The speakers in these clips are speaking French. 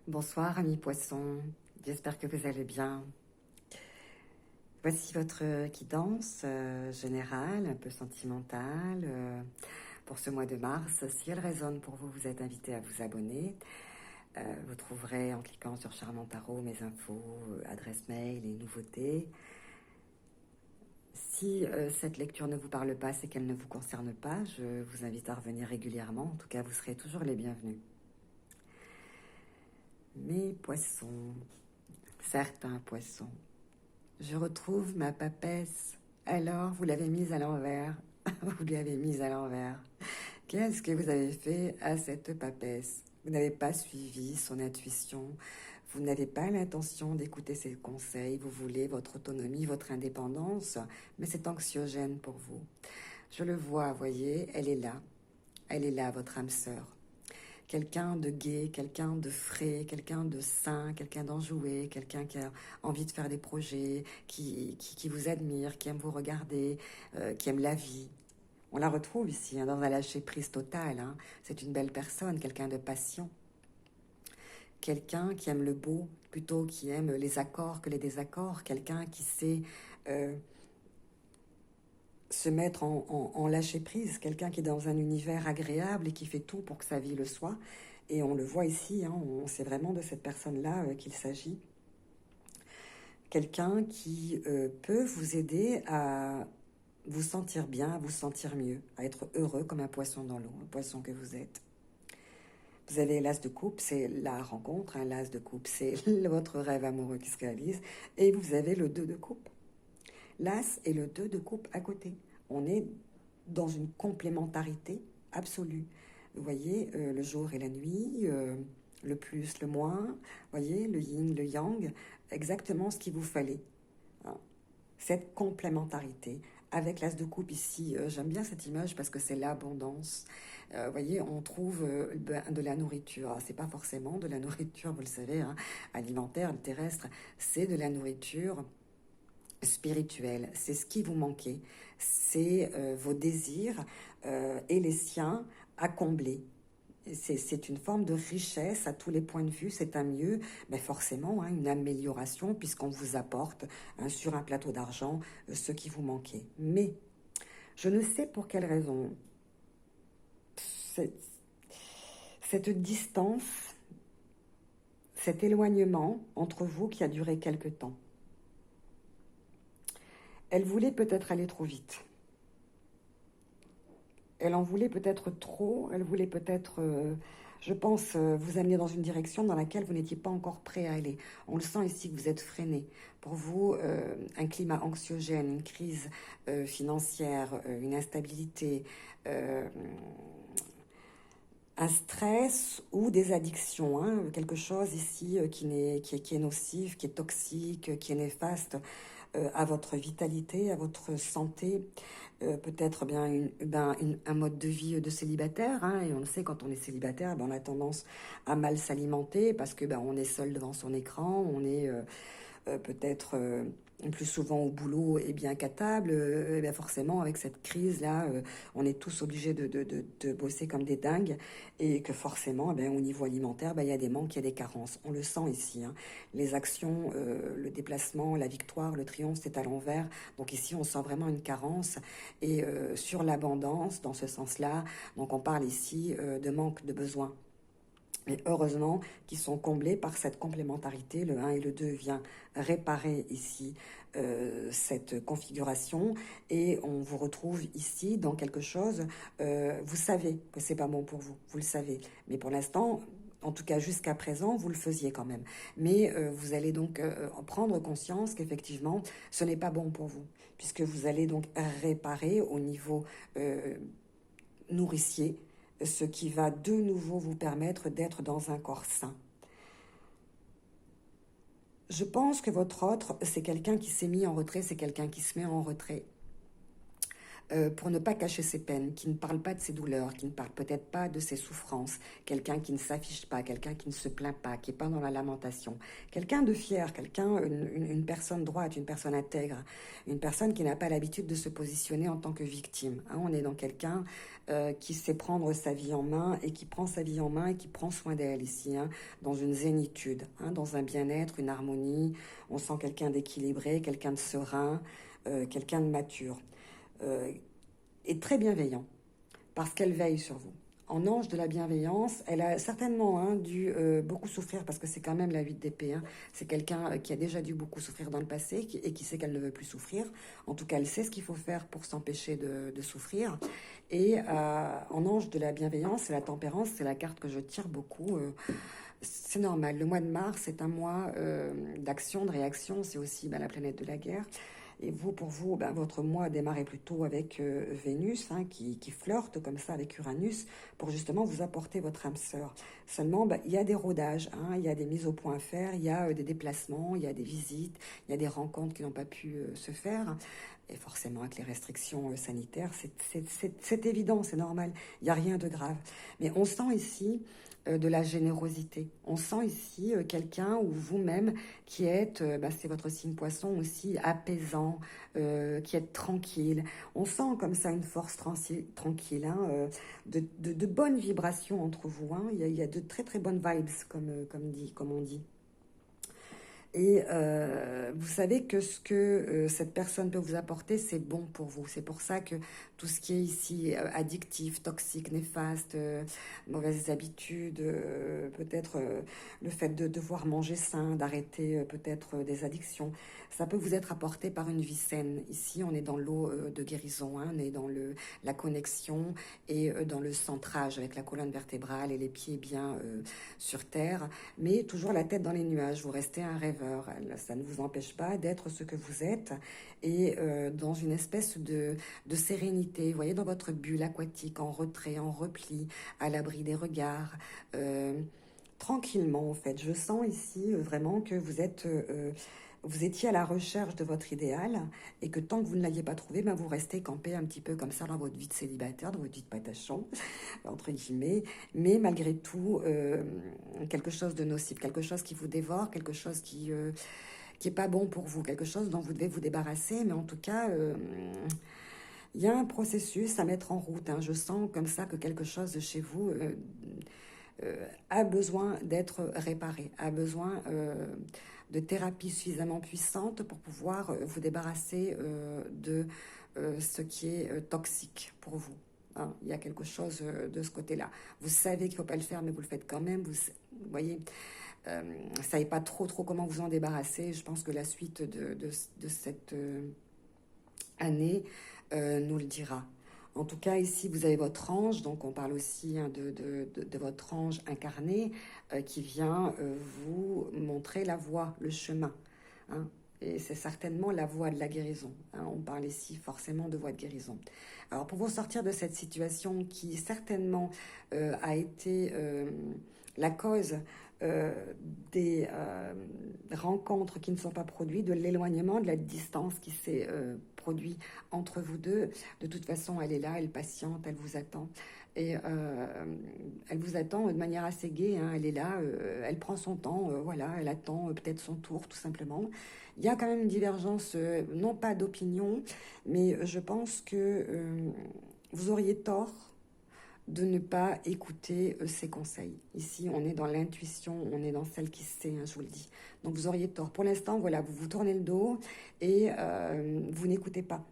Bonsoir amis poissons, j'espère que vous allez bien. Voici votre guidance générale, un peu sentimentale pour ce mois de mars. Si elle résonne pour vous, vous êtes invité à vous abonner. Vous trouverez en cliquant sur Charmant Tarot mes infos, adresse mail et nouveautés. Si cette lecture ne vous parle pas, c'est qu'elle ne vous concerne pas. Je vous invite à revenir régulièrement. En tout cas, vous serez toujours les bienvenus. Mes poissons, certains poissons. Je retrouve ma papesse. Alors, vous l'avez mise à l'envers. Vous lui avez mise à l'envers. Qu'est-ce que vous avez fait à cette papesse? Vous n'avez pas suivi son intuition. Vous n'avez pas l'intention d'écouter ses conseils. Vous voulez votre autonomie, votre indépendance. Mais c'est anxiogène pour vous. Je le vois, voyez, elle est là. Elle est là, votre âme sœur. Quelqu'un de gai, quelqu'un de frais, quelqu'un de sain, quelqu'un d'enjoué, quelqu'un qui a envie de faire des projets, qui vous admire, qui aime vous regarder, qui aime la vie. On la retrouve ici, hein, dans un lâcher-prise total. Hein. C'est une belle personne, quelqu'un de patient. Quelqu'un qui aime le beau, plutôt qui aime les accords que les désaccords. Quelqu'un qui sait se mettre en lâcher-prise. Quelqu'un qui est dans un univers agréable et qui fait tout pour que sa vie le soit. Et on le voit ici, hein, c'est vraiment de cette personne-là qu'il s'agit. Quelqu'un qui peut vous aider à vous sentir bien, à vous sentir mieux, à être heureux comme un poisson dans l'eau, un poisson que vous êtes. Vous avez l'as de coupe, c'est la rencontre, hein, l'as de coupe, c'est votre rêve amoureux qui se réalise, et vous avez le 2 de coupe. L'as et le 2 de coupe à côté. On est dans une complémentarité absolue. Vous voyez, le jour et la nuit, le plus, le moins, vous voyez, le yin, le yang, exactement ce qu'il vous fallait. Hein. Cette complémentarité. Avec l'as de coupe ici, j'aime bien cette image parce que c'est l'abondance. Vous voyez, on trouve de la nourriture. C'est pas forcément de la nourriture, vous le savez, hein, alimentaire, terrestre. C'est de la nourriture spirituelle. C'est ce qui vous manquait. C'est vos désirs et les siens à combler. C'est une forme de richesse à tous les points de vue, c'est un mieux, mais forcément hein, une amélioration puisqu'on vous apporte hein, sur un plateau d'argent ce qui vous manquait. Mais je ne sais pour quelle raison cette, cette distance, cet éloignement entre vous qui a duré quelque temps. Elle voulait peut-être aller trop vite. Elle en voulait peut-être trop, elle voulait peut-être, je pense, vous amener dans une direction dans laquelle vous n'étiez pas encore prêt à aller. On le sent ici que vous êtes freiné. Pour vous, un climat anxiogène, une crise financière, une instabilité, un stress ou des addictions, hein, quelque chose ici qui est nocif, qui est toxique, qui est néfaste à votre vitalité, à votre santé, peut-être bien un mode de vie de célibataire, hein, et on le sait, quand on est célibataire, ben, on a tendance à mal s'alimenter parce que ben, on est seul devant son écran, on est peut-être plus souvent au boulot et bien qu'à table, et bien forcément avec cette crise-là, on est tous obligés de bosser comme des dingues et que forcément, au niveau alimentaire, il y a des manques, il y a des carences. On le sent ici. Hein. Les actions, le déplacement, la victoire, le triomphe, c'est à l'envers. Donc ici, on sent vraiment une carence. Et sur l'abondance, dans ce sens-là, donc on parle ici de manque de besoins. Mais heureusement qu'ils sont comblés par cette complémentarité. Le 1 et le 2 vient réparer ici cette configuration et on vous retrouve ici dans quelque chose. Vous savez que c'est pas bon pour vous, vous le savez. Mais pour l'instant, en tout cas jusqu'à présent, vous le faisiez quand même. Mais vous allez donc en prendre conscience qu'effectivement, ce n'est pas bon pour vous, puisque vous allez donc réparer au niveau nourricier, ce qui va de nouveau vous permettre d'être dans un corps sain. Je pense que votre autre, c'est quelqu'un qui s'est mis en retrait, c'est quelqu'un qui se met en retrait. pour ne pas cacher ses peines, qui ne parle pas de ses douleurs, qui ne parle peut-être pas de ses souffrances, quelqu'un qui ne s'affiche pas, quelqu'un qui ne se plaint pas, qui n'est pas dans la lamentation, quelqu'un de fier, une personne droite, une personne intègre, une personne qui n'a pas l'habitude de se positionner en tant que victime. Hein, on est dans quelqu'un qui sait prendre sa vie en main et qui prend sa vie en main et qui prend soin d'elle ici, hein, dans une zénitude, hein, dans un bien-être, une harmonie. On sent quelqu'un d'équilibré, quelqu'un de serein, quelqu'un de mature. Et très bienveillant, parce qu'elle veille sur vous. En ange de la bienveillance, elle a certainement dû beaucoup souffrir, parce que c'est quand même la 8 d'épée. Hein. C'est quelqu'un qui a déjà dû beaucoup souffrir dans le passé et qui sait qu'elle ne veut plus souffrir. En tout cas, elle sait ce qu'il faut faire pour s'empêcher de souffrir. Et en ange de la bienveillance, c'est la tempérance, c'est la carte que je tire beaucoup. C'est normal, le mois de mars, c'est un mois d'action, de réaction, c'est aussi la planète de la guerre. Et vous, pour vous, votre mois a démarré plutôt avec Vénus, hein, qui flirte comme ça avec Uranus, pour justement vous apporter votre âme sœur. Seulement, il y a des rodages, hein, il y a des mises au point à faire, il y a des déplacements, il y a des visites, il y a des rencontres qui n'ont pas pu se faire. Et forcément, avec les restrictions sanitaires, c'est évident, c'est normal, il n'y a rien de grave. Mais on sent ici de la générosité. On sent ici quelqu'un ou vous-même qui êtes, c'est votre signe poisson aussi, apaisant, qui êtes tranquille. On sent comme ça une force tranquille, hein, de bonnes vibrations entre vous. Hein. Il y a de très très bonnes vibes, comme on dit. Et vous savez que ce que cette personne peut vous apporter, c'est bon pour vous. C'est pour ça que tout ce qui est ici addictif, toxique, néfaste, mauvaises habitudes, peut-être le fait de devoir manger sain, d'arrêter peut-être des addictions, ça peut vous être apporté par une vie saine. Ici, on est dans l'eau de guérison, hein, on est dans la connexion et dans le centrage avec la colonne vertébrale et les pieds bien sur terre, mais toujours la tête dans les nuages. Vous restez un rêveur. Ça ne vous empêche pas d'être ce que vous êtes et dans une espèce de sérénité, vous voyez, dans votre bulle aquatique, en retrait, en repli, à l'abri des regards, tranquillement en fait. Je sens ici vraiment que vous étiez à la recherche de votre idéal et que tant que vous ne l'aviez pas trouvé, vous restez campé un petit peu comme ça dans votre vie de célibataire, dans votre vie de patachon, entre guillemets, mais malgré tout, quelque chose de nocif, quelque chose qui vous dévore, quelque chose qui est pas bon pour vous, quelque chose dont vous devez vous débarrasser, mais en tout cas, il y a un processus à mettre en route. Hein. Je sens comme ça que quelque chose de chez vous a besoin d'être réparé, a besoin de thérapie suffisamment puissante pour pouvoir vous débarrasser de ce qui est toxique pour vous. Hein. Il y a quelque chose de ce côté-là. Vous savez qu'il ne faut pas le faire, mais vous le faites quand même. Vous voyez, vous ne savez pas trop comment vous en débarrasser. Je pense que la suite de cette année nous le dira. En tout cas, ici, vous avez votre ange, donc on parle aussi de votre ange incarné qui vient vous montrer la voie, le chemin. Hein. Et c'est certainement la voie de la guérison. Hein. On parle ici forcément de voie de guérison. Alors, pour vous sortir de cette situation qui certainement a été la cause des rencontres qui ne sont pas produites, de l'éloignement, de la distance qui s'est produit entre vous deux. De toute façon, elle est là, elle patiente, elle vous attend. Et elle vous attend de manière assez gaie, hein. Elle est là, elle prend son temps, voilà, elle attend peut-être son tour, tout simplement. Il y a quand même une divergence, non pas d'opinion, mais je pense que vous auriez tort de ne pas écouter ses conseils. Ici, on est dans l'intuition, on est dans celle qui sait, hein, je vous le dis. Donc, vous auriez tort. Pour l'instant, voilà, vous vous tournez le dos et vous n'écoutez pas.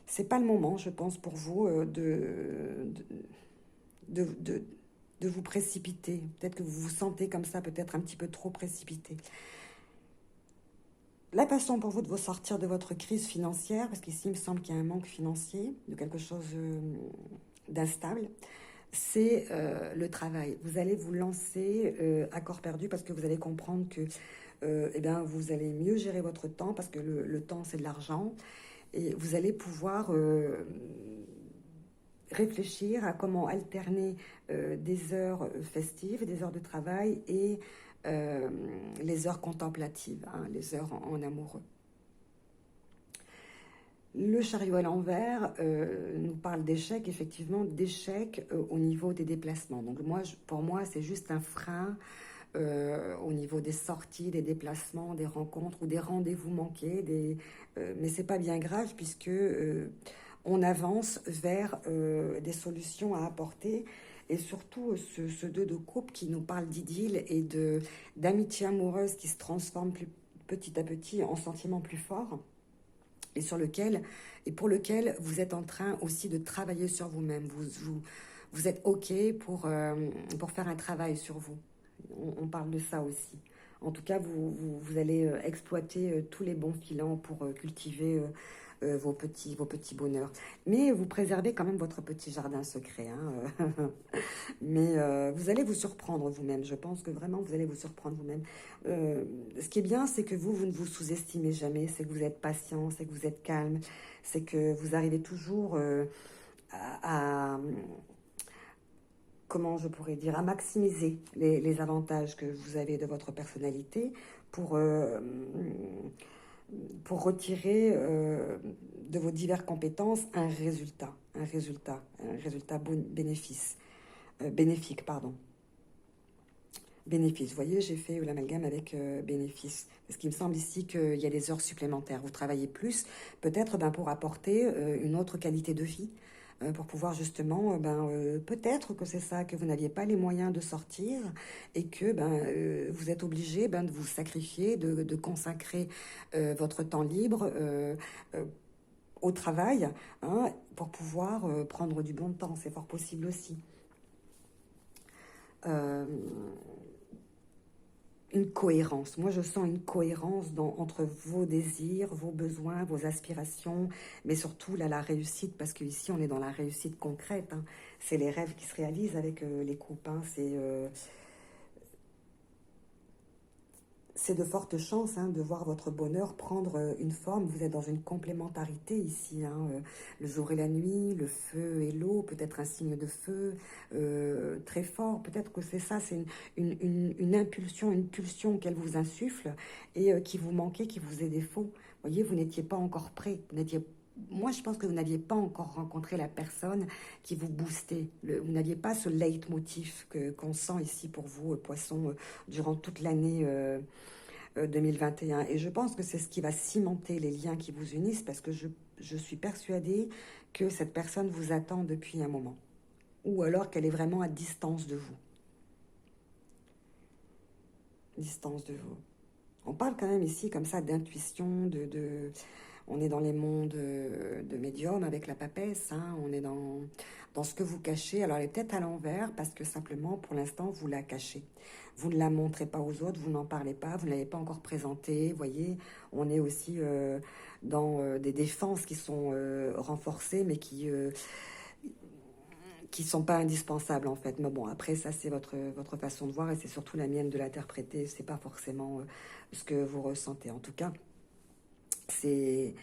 C'est pas le moment, je pense, pour vous de vous précipiter. Peut-être que vous vous sentez comme ça, peut-être un petit peu trop précipité. La façon pour vous de vous sortir de votre crise financière, parce qu'ici, il me semble qu'il y a un manque financier, de quelque chose d'instable, c'est le travail. Vous allez vous lancer à corps perdu parce que vous allez comprendre que vous allez mieux gérer votre temps parce que le temps, c'est de l'argent. Et vous allez pouvoir réfléchir à comment alterner des heures festives, des heures de travail et les heures contemplatives, hein, les heures en amoureux. Le chariot à l'envers nous parle d'échec, effectivement, d'échec au niveau des déplacements. Donc moi, pour moi, c'est juste un frein au niveau des sorties, des déplacements, des rencontres ou des rendez-vous manqués. Mais c'est pas bien grave puisque on avance vers des solutions à apporter. Et surtout, ce 2 de coupe qui nous parle d'idylle et d'amitié amoureuse qui se transforme petit à petit en sentiments plus forts et pour lequel vous êtes en train aussi de travailler sur vous-même. Vous êtes OK pour faire un travail sur vous. On parle de ça aussi. En tout cas, vous allez exploiter tous les bons filants pour cultiver vos petits bonheurs. Mais vous préservez quand même votre petit jardin secret. Hein. Mais vous allez vous surprendre vous-même. Je pense que vraiment, vous allez vous surprendre vous-même. Ce qui est bien, c'est que vous ne vous sous-estimez jamais. C'est que vous êtes patient, c'est que vous êtes calme. C'est que vous arrivez toujours à comment je pourrais dire, à maximiser les avantages que vous avez de votre personnalité pour, euh, pour retirer de vos diverses compétences un résultat bénéfique, pardon. Bénéfice, vous voyez, j'ai fait l'amalgame avec bénéfice. Parce qu'il me semble ici qu'il y a des heures supplémentaires. Vous travaillez plus, peut-être pour apporter une autre qualité de vie, pour pouvoir justement, peut-être que c'est ça, que vous n'aviez pas les moyens de sortir et que vous êtes obligé de vous sacrifier, de consacrer votre temps libre euh, au travail, hein, pour pouvoir prendre du bon temps. C'est fort possible aussi. Euh, une cohérence. Moi, je sens une cohérence entre vos désirs, vos besoins, vos aspirations, mais surtout là, la réussite, parce qu'ici, on est dans la réussite concrète. Hein. C'est les rêves qui se réalisent avec les coupes. Hein. C'est de fortes chances de voir votre bonheur prendre une forme. Vous êtes dans une complémentarité ici. Le jour et la nuit, le feu et l'eau, peut-être un signe de feu très fort. Peut-être que c'est ça, c'est une impulsion, une pulsion qu'elle vous insuffle et qui vous manquait, qui vous est défaut. Vous voyez, vous n'étiez pas encore prêt. Moi, je pense que vous n'aviez pas encore rencontré la personne qui vous boostait. Vous n'aviez pas ce leitmotiv qu'on sent ici pour vous, poisson, durant toute l'année 2021. Et je pense que c'est ce qui va cimenter les liens qui vous unissent parce que je suis persuadée que cette personne vous attend depuis un moment. Ou alors qu'elle est vraiment à distance de vous. Distance de vous. On parle quand même ici comme ça d'intuition, on est dans les mondes de médium avec la papesse, hein, on est dans ce que vous cachez. Alors elle est peut-être à l'envers parce que simplement pour l'instant vous la cachez. Vous ne la montrez pas aux autres, vous n'en parlez pas, vous ne l'avez pas encore présentée. Vous voyez, on est aussi dans des défenses qui sont renforcées mais qui sont pas indispensables en fait. Mais bon, après ça c'est votre façon de voir et c'est surtout la mienne de l'interpréter. C'est pas forcément ce que vous ressentez. En tout cas, c'est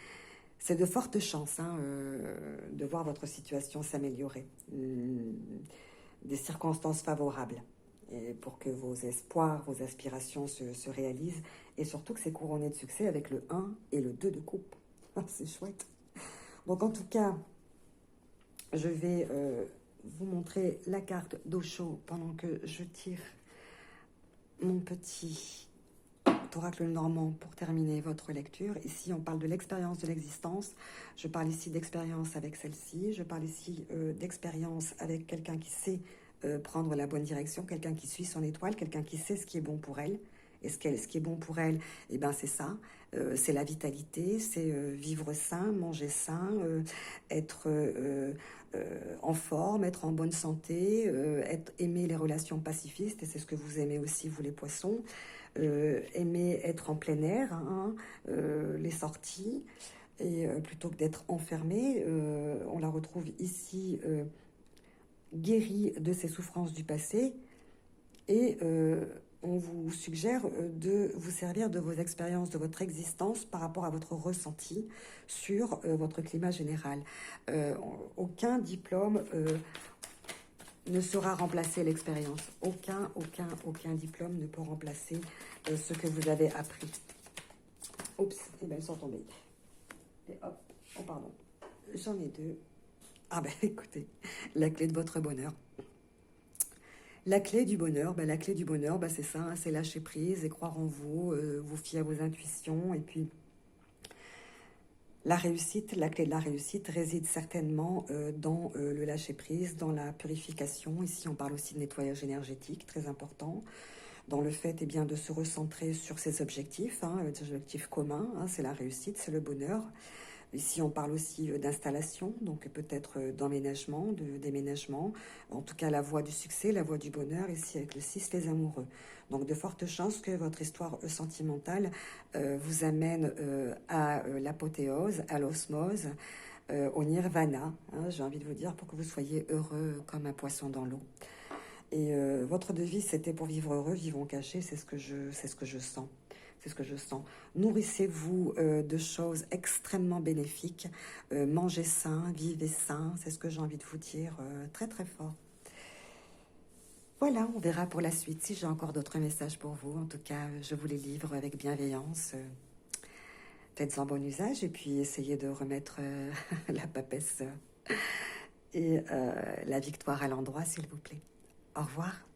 de fortes chances de voir votre situation s'améliorer. Des circonstances favorables et pour que vos espoirs, vos aspirations se réalisent et surtout que c'est couronné de succès avec le 1 et le 2 de coupe. C'est chouette. Donc en tout cas, je vais vous montrer la carte d'Osho pendant que je tire mon petit oracle normand pour terminer votre lecture. Ici, on parle de l'expérience de l'existence. Je parle ici d'expérience avec celle-ci. Je parle ici d'expérience avec quelqu'un qui sait prendre la bonne direction, quelqu'un qui suit son étoile, quelqu'un qui sait ce qui est bon pour elle. Et ce qui est bon pour elle, eh ben, c'est ça. C'est la vitalité, c'est vivre sain, manger sain, être en forme, être en bonne santé, aimer les relations pacifistes, et c'est ce que vous aimez aussi, vous les poissons. Aimer être en plein air, les sorties, et plutôt que d'être enfermé, on la retrouve ici guérie de ses souffrances du passé et on vous suggère de vous servir de vos expériences, de votre existence par rapport à votre ressenti sur votre climat général. Aucun diplôme ne saura remplacer l'expérience. Aucun diplôme ne peut remplacer ce que vous avez appris. Oups, et bien elles sont tombées. Et hop, Oh, pardon. J'en ai deux. Ah ben écoutez, la clé de votre bonheur. La clé du bonheur, la clé du bonheur, c'est ça, hein, c'est lâcher prise et croire en vous, vous fier à vos intuitions. Et puis la réussite, la clé de la réussite réside certainement dans le lâcher prise, dans la purification. Ici, on parle aussi de nettoyage énergétique, très important. Dans le fait bien, de se recentrer sur ses objectifs, hein, les objectifs communs, hein, c'est la réussite, c'est le bonheur. Ici, on parle aussi d'installation, donc peut-être d'emménagement, de déménagement. En tout cas, la voie du succès, la voie du bonheur, ici avec le 6, les amoureux. Donc, de fortes chances que votre histoire sentimentale vous amène à l'apothéose, à l'osmose, au nirvana, hein, j'ai envie de vous dire, pour que vous soyez heureux comme un poisson dans l'eau. Et votre devise, c'était pour vivre heureux, vivons cachés, c'est ce que je sens. C'est ce que je sens. Nourrissez-vous de choses extrêmement bénéfiques. Mangez sain, vivez sain. C'est ce que j'ai envie de vous dire très très fort. Voilà, on verra pour la suite si j'ai encore d'autres messages pour vous. En tout cas, je vous les livre avec bienveillance. Faites-en bon usage et puis essayez de remettre la papesse et la victoire à l'endroit, s'il vous plaît. Au revoir.